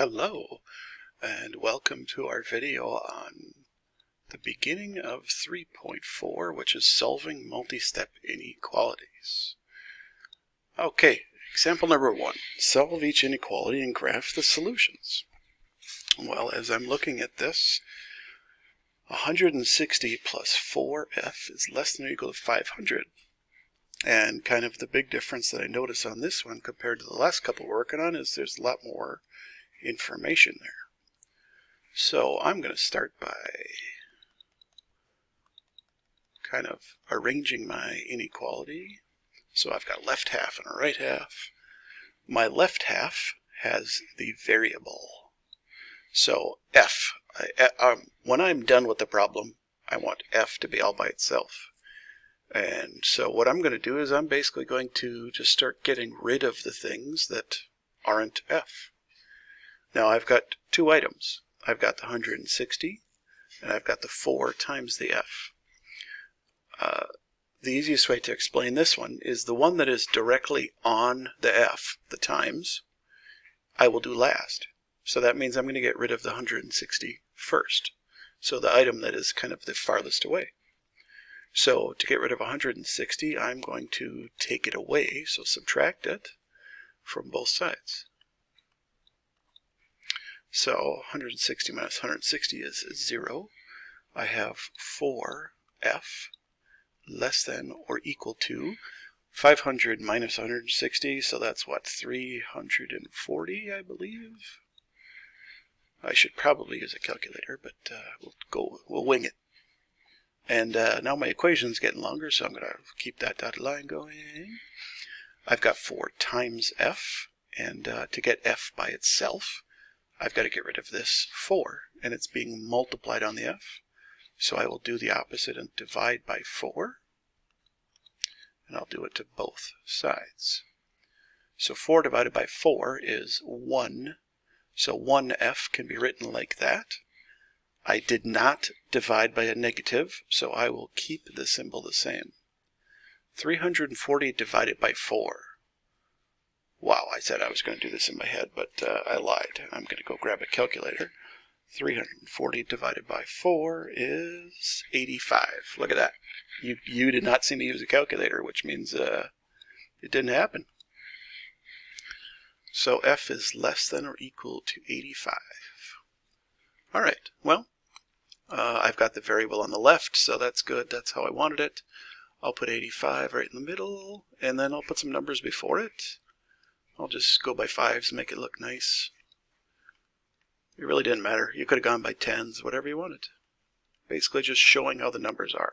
Hello, and welcome to our video on the beginning of 3.4, which is solving multi-step inequalities. Okay, example number 1. Solve each inequality and graph the solutions. Well, as I'm looking at this, 160 plus 4f is less than or equal to 500. And kind of the big difference that I notice on this one compared to the last couple we're working on is there's a lot more information there. So I'm going to start by kind of arranging my inequality. So I've got a left half and a right half. My left half has the variable. So f, when I'm done with the problem, I want f to be all by itself. And so what I'm going to do is I'm basically going to just start getting rid of the things that aren't f. Now I've got two items. I've got the 160 and I've got the 4 times the f. The easiest way to explain this one is the one that is directly on the f, the times, I will do last. So that means I'm going to get rid of the 160 first. So the item that is kind of the farthest away. So to get rid of 160, I'm going to take it away, so subtract it from both sides. So 160 minus 160 is 0. I have 4f less than or equal to 500 minus 160, so that's what, 340, I believe? I should probably use a calculator, but we'll wing it. And now my equation's getting longer, so I'm going to keep that dotted line going. I've got 4 times f, and to get f by itself, I've got to get rid of this 4, and it's being multiplied on the f. So I will do the opposite and divide by 4, and I'll do it to both sides. So 4 divided by 4 is 1, so 1f can be written like that. I did not divide by a negative, so I will keep the symbol the same. 340 divided by 4. Wow, I said I was going to do this in my head, but I lied. I'm going to go grab a calculator. 340 divided by 4 is 85. Look at that. You did not seem to use a calculator, which means it didn't happen. So f is less than or equal to 85. All right, well, I've got the variable on the left, so that's good. That's how I wanted it. I'll put 85 right in the middle, and then I'll put some numbers before it. I'll just go by 5s, make it look nice. It really didn't matter. You could have gone by 10s, whatever you wanted. Basically just showing how the numbers are.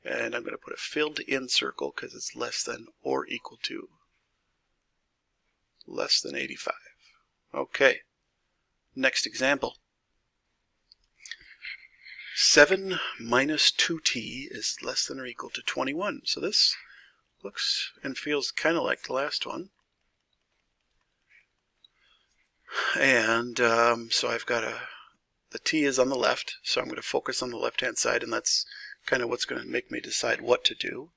And I'm going to put a filled in circle because it's less than or equal to less than 85. Okay, next example. 7 minus 2t is less than or equal to 21. So this looks and feels kind of like the last one. And so I've got the t is on the left, so I'm going to focus on the left-hand side, and that's kind of what's going to make me decide what to do.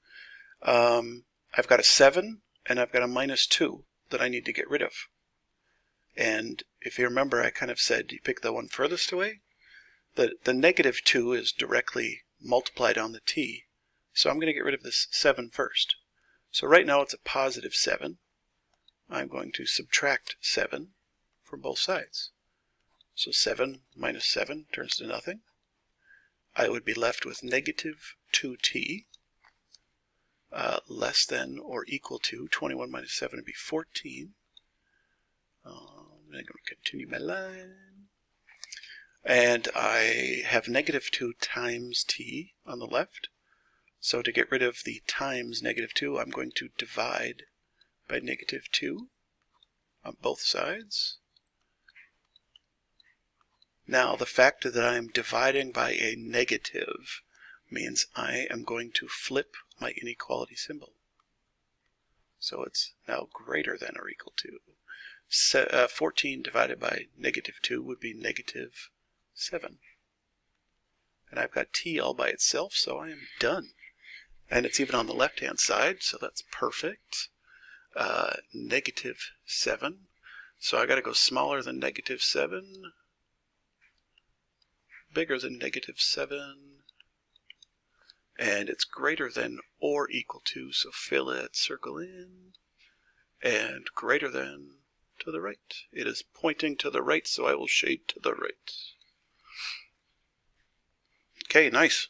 I've got a 7, and I've got a minus 2 that I need to get rid of. And if you remember, I kind of said you pick the one furthest away. The negative 2 is directly multiplied on the t, so I'm going to get rid of this 7 first. So right now it's a positive 7. I'm going to subtract 7 from both sides. So 7 minus 7 turns to nothing. I would be left with negative 2t less than or equal to 21 minus 7 would be 14. I'm going to continue my line. And I have negative 2 times t on the left. So to get rid of the times negative 2, I'm going to divide by negative 2 on both sides. Now, the fact that I am dividing by a negative means I am going to flip my inequality symbol. So it's now greater than or equal to. 14 divided by negative 2 would be negative 7. And I've got t all by itself, so I am done. And it's even on the left-hand side, so that's perfect. Negative 7. So I got to go smaller than -7, bigger than -7, and it's greater than or equal to, so fill it, circle in, and greater than to the right. It is pointing to the right, so I will shade to the right. Okay, nice.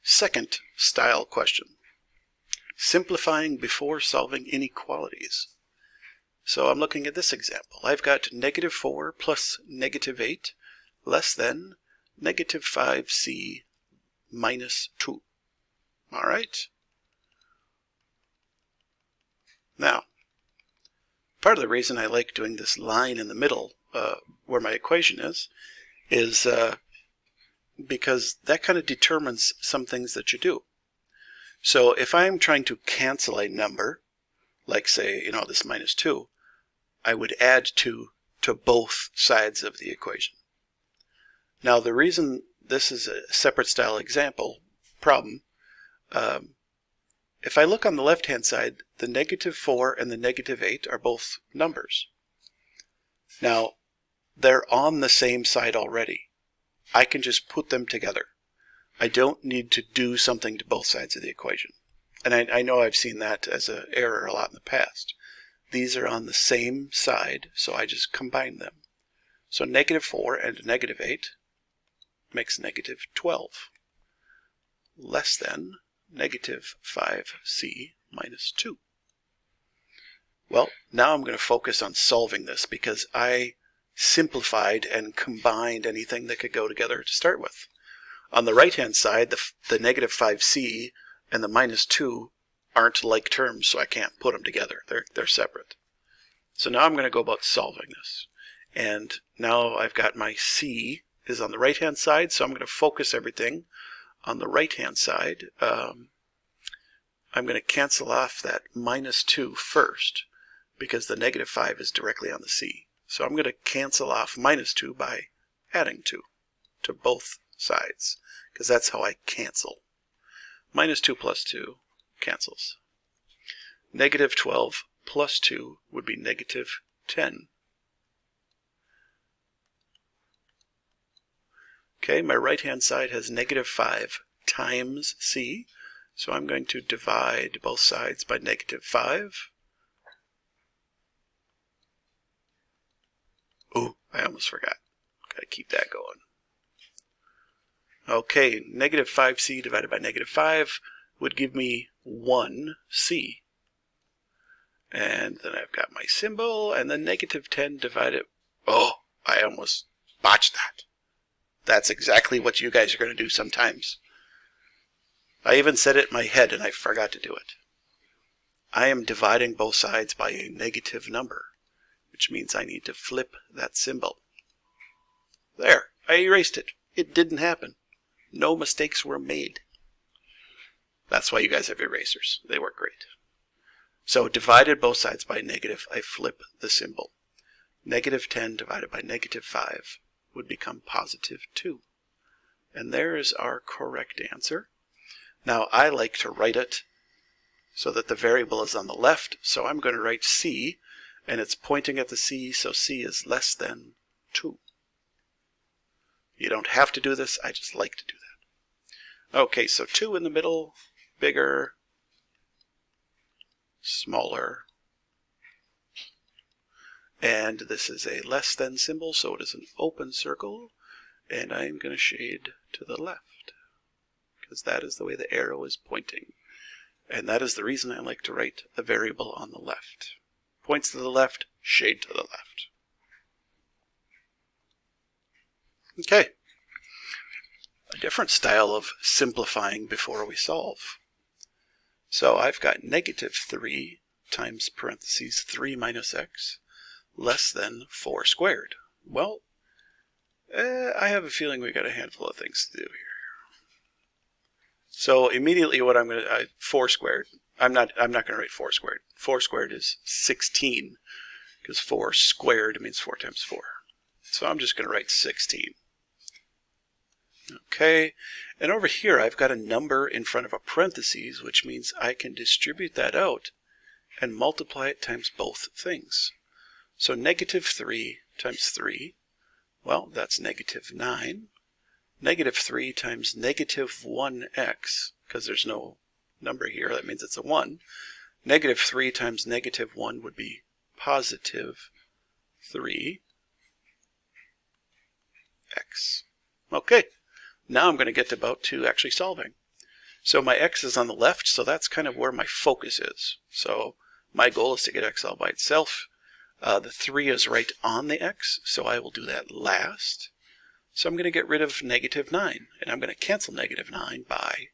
Second style question. Simplifying before solving inequalities. So I'm looking at this example. I've got -4 plus -8 less than -5c minus 2. All right? Now, part of the reason I like doing this line in the middle where my equation is because that kind of determines some things that you do. So if I'm trying to cancel a number, like say, this -2, I would add 2 to both sides of the equation. Now the reason this is a separate style example problem, if I look on the left hand side, the -4 and the -8 are both numbers. Now they're on the same side already. I can just put them together. I don't need to do something to both sides of the equation. And I know I've seen that as an error a lot in the past. These are on the same side, so I just combine them. So -4 and -8 makes -12, less than -5c minus 2. Well, now I'm going to focus on solving this because I simplified and combined anything that could go together to start with. On the right-hand side, the -5c and the -2 aren't like terms, so I can't put them together. They're separate. So now I'm going to go about solving this. And now I've got my c is on the right-hand side, so I'm going to focus everything on the right-hand side. I'm going to cancel off that -2 first because the -5 is directly on the c. So I'm going to cancel off -2 by adding 2 to both sides, because that's how I cancel. -2 plus 2 cancels. -12 plus 2 would be -10. Okay, my right-hand side has -5 times c, so I'm going to divide both sides by -5. Ooh, I almost forgot. Gotta keep that going. Okay, -5c divided by -5 would give me 1c. And then I've got my symbol, and then -10 divided... Oh, I almost botched that. That's exactly what you guys are going to do sometimes. I even said it in my head, and I forgot to do it. I am dividing both sides by a negative number, which means I need to flip that symbol. There, I erased it. It didn't happen. No mistakes were made. That's why you guys have erasers. They work great. So divided both sides by negative, I flip the symbol. -10 divided by -5 would become +2. And there is our correct answer. Now I like to write it so that the variable is on the left, so I'm going to write c, and it's pointing at the c, so c is less than 2. You don't have to do this, I just like to do that. Okay, so 2 in the middle, bigger, smaller, and this is a less than symbol, so it is an open circle, and I'm going to shade to the left, because that is the way the arrow is pointing. And that is the reason I like to write the variable on the left. Points to the left, shade to the left. Okay. A different style of simplifying before we solve. So I've got -3 times parentheses 3 minus x less than 4 squared. Well, I have a feeling we got a handful of things to do here. So immediately what I'm going to, 4 squared, I'm not going to write 4 squared. 4 squared is 16, because 4 squared means 4 times 4. So I'm just going to write 16. Okay, and over here I've got a number in front of a parentheses, which means I can distribute that out and multiply it times both things. So negative 3 times 3, well, that's negative 9. Negative 3 times negative 1x, because there's no number here, that means it's a 1. Negative 3 times negative 1 would be positive 3x. Okay, now I'm going to get about to actually solving. So my x is on the left, so that's kind of where my focus is. So my goal is to get x all by itself. The 3 is right on the x, so I will do that last. So I'm going to get rid of negative 9, and I'm going to cancel negative 9 by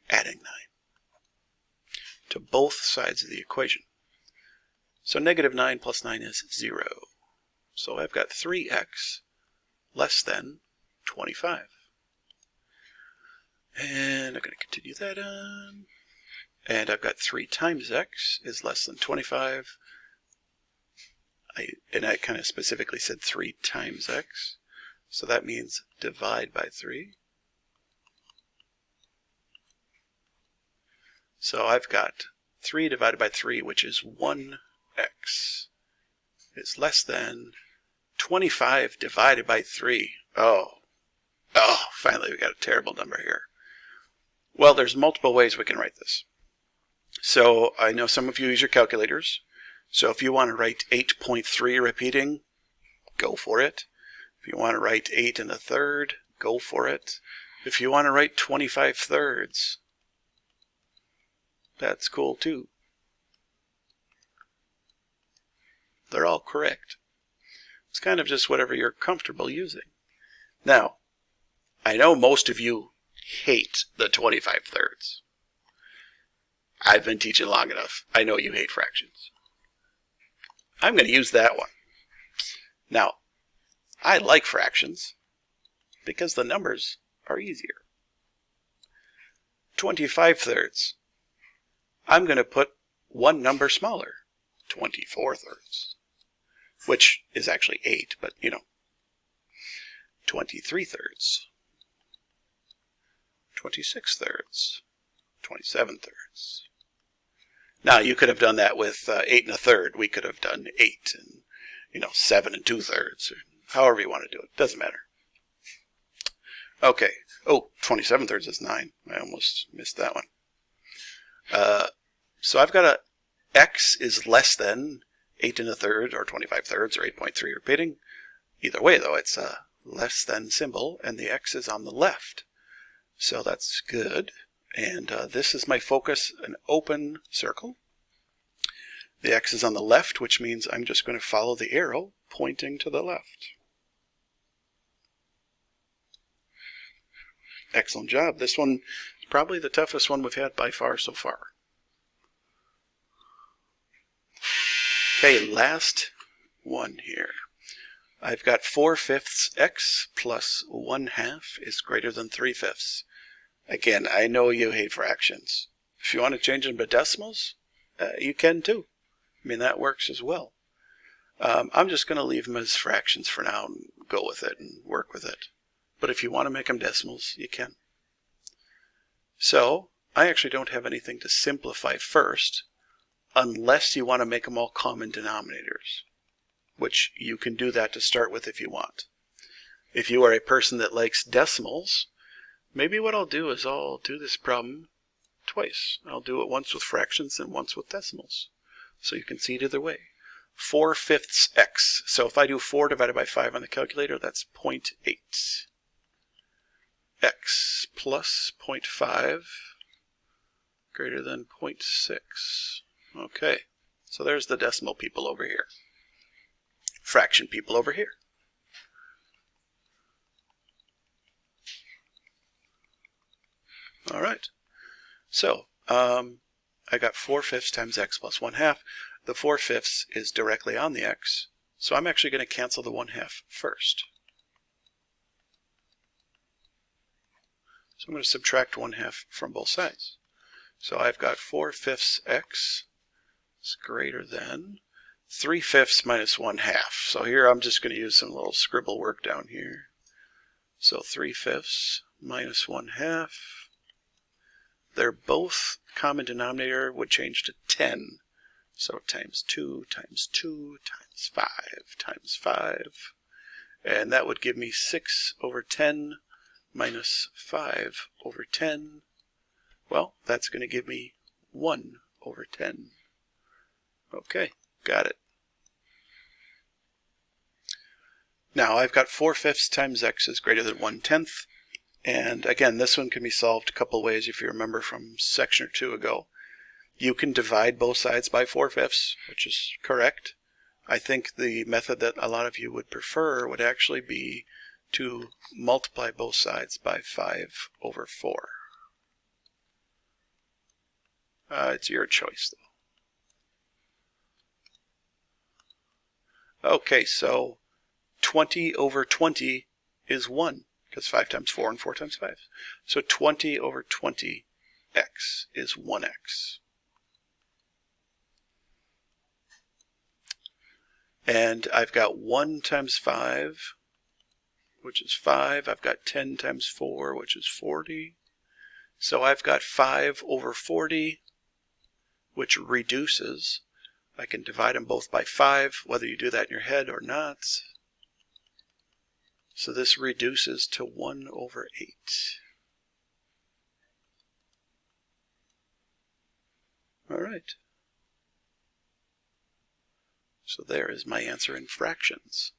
adding 9 to both sides of the equation. So negative 9 plus 9 is 0. So I've got 3x less than 25. And I'm going to continue that on. And I've got 3 times x is less than 25. I kind of specifically said 3 times x. So that means divide by 3. So I've got 3 divided by 3, which is 1x, is less than 25 divided by 3. Oh, finally we got a terrible number here. Well, there's multiple ways we can write this. So I know some of you use your calculators. So if you want to write 8.3 repeating, go for it. If you want to write 8 1/3, go for it. If you want to write 25 thirds, that's cool too. They're all correct. It's kind of just whatever you're comfortable using. Now, I know most of you hate the 25 thirds. I've been teaching long enough. I know you hate fractions. I'm going to use that one. Now, I like fractions because the numbers are easier. 25 thirds. I'm going to put one number smaller, 24 thirds, which is actually 8, but you know. 23 thirds, 26 thirds, 27 thirds. Now, you could have done that with 8 1/3. We could have done 8 and, 7 2/3, or however you want to do it. Doesn't matter. Okay. Oh, 27 thirds is 9. I almost missed that one. So I've got x is less than 8 1/3 or 25 thirds or 8.3 repeating. Either way, though, it's a less than symbol, and the x is on the left. So that's good. And this is my focus, an open circle. The x is on the left, which means I'm just going to follow the arrow pointing to the left. Excellent job. This one is probably the toughest one we've had by far so far. Okay, last one here. I've got 4/5 x plus 1/2 is greater than 3/5. Again, I know you hate fractions. If you want to change them to decimals, you can too. I mean, that works as well. I'm just going to leave them as fractions for now and go with it and work with it. But if you want to make them decimals, you can. So, I actually don't have anything to simplify first, unless you want to make them all common denominators, which you can do that to start with if you want. If you are a person that likes decimals, maybe what I'll do is I'll do this problem twice. I'll do it once with fractions and once with decimals, so you can see it either way. 4/5 x. So if I do 4 divided by 5 on the calculator, that's 0.8. X plus 0.5 greater than 0.6. Okay, so there's the decimal people over here. Fraction people over here. All right, so I got 4/5 times x plus 1/2. The 4/5 is directly on the x, so I'm actually going to cancel the 1/2 first. So I'm going to subtract 1/2 from both sides. So I've got 4/5 x is greater than 3/5 minus 1/2. So here I'm just going to use some little scribble work down here. So 3/5 minus 1/2. they're both common denominator would change to 10. So times 2 times 2 times 5 times 5. And that would give me 6 over 10 minus 5 over 10. Well, that's going to give me 1 over 10. Okay, got it. Now I've got 4/5 times x is greater than 1/10. And again, this one can be solved a couple ways if you remember from section or two ago. You can divide both sides by 4/5, which is correct. I think the method that a lot of you would prefer would actually be to multiply both sides by 5/4. It's your choice, though. Okay, so 20/20 is 1, because 5 times 4 and 4 times 5. So 20/20x is 1x. And I've got 1 times 5, which is 5. I've got 10 times 4, which is 40. So I've got 5/40, which reduces. I can divide them both by 5, whether you do that in your head or not. So this reduces to 1/8. All right. So there is my answer in fractions.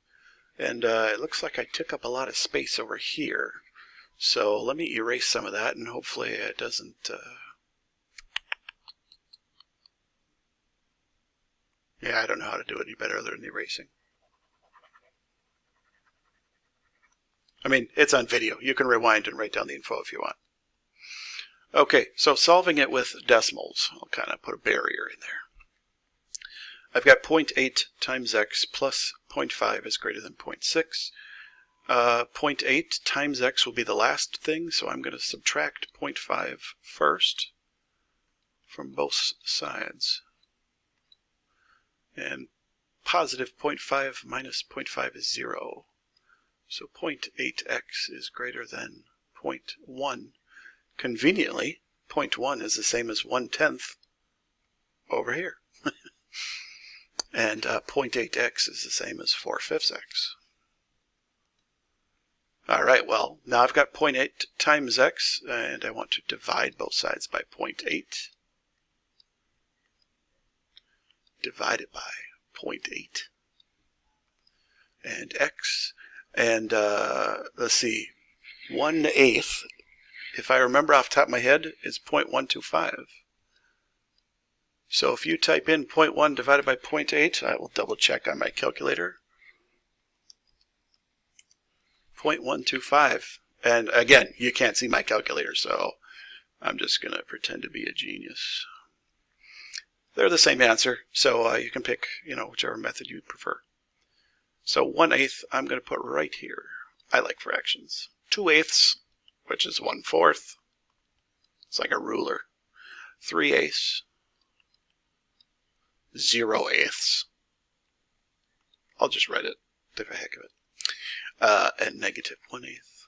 And it looks like I took up a lot of space over here. So let me erase some of that, and hopefully it doesn't... Yeah, I don't know how to do it any better other than erasing. I mean, it's on video. You can rewind and write down the info if you want. Okay, so solving it with decimals. I'll kind of put a barrier in there. I've got 0.8 times x plus 0.5 is greater than 0.6. 0.8 times x will be the last thing, so I'm going to subtract 0.5 first from both sides. And positive 0.5 minus 0.5 is 0. So 0.8x is greater than 0.1. Conveniently, 0.1 is the same as 1/10 over here. And 0.8x is the same as 4/5 x. All right, well, now I've got 0.8 times x, and I want to divide both sides by 0.8. Divided by 0.8. And x, and let's see, 1/8, if I remember off the top of my head, is 0.125. So if you type in 0.1 divided by 0.8, I will double check on my calculator. 0.125. And again, you can't see my calculator, so I'm just going to pretend to be a genius. They're the same answer, so you can pick, whichever method you prefer. So 1/8, I'm going to put right here. I like fractions. 2/8, which is 1/4. It's like a ruler. 3/8. 0/8. I'll just write it for the heck of it. And negative 1/8.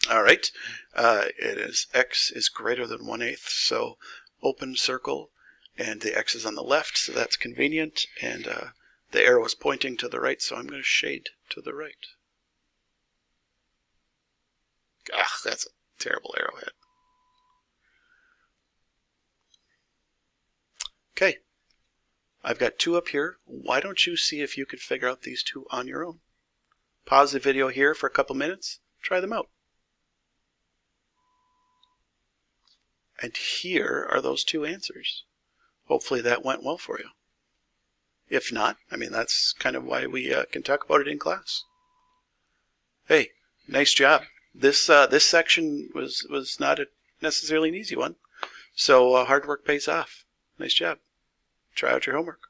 All right. It is x is greater than 1/8, so open circle, and the x is on the left, so that's convenient, and the arrow is pointing to the right, so I'm going to shade to the right. Ah, that's a terrible arrowhead. Okay, I've got 2 up here. Why don't you see if you could figure out these 2 on your own? Pause the video here for a couple minutes, try them out. And here are those 2 answers. Hopefully that went well for you. If not, I mean, that's kind of why we can talk about it in class. Hey, nice job. This section was not necessarily an easy one, so hard work pays off. Nice job. Try out your homework.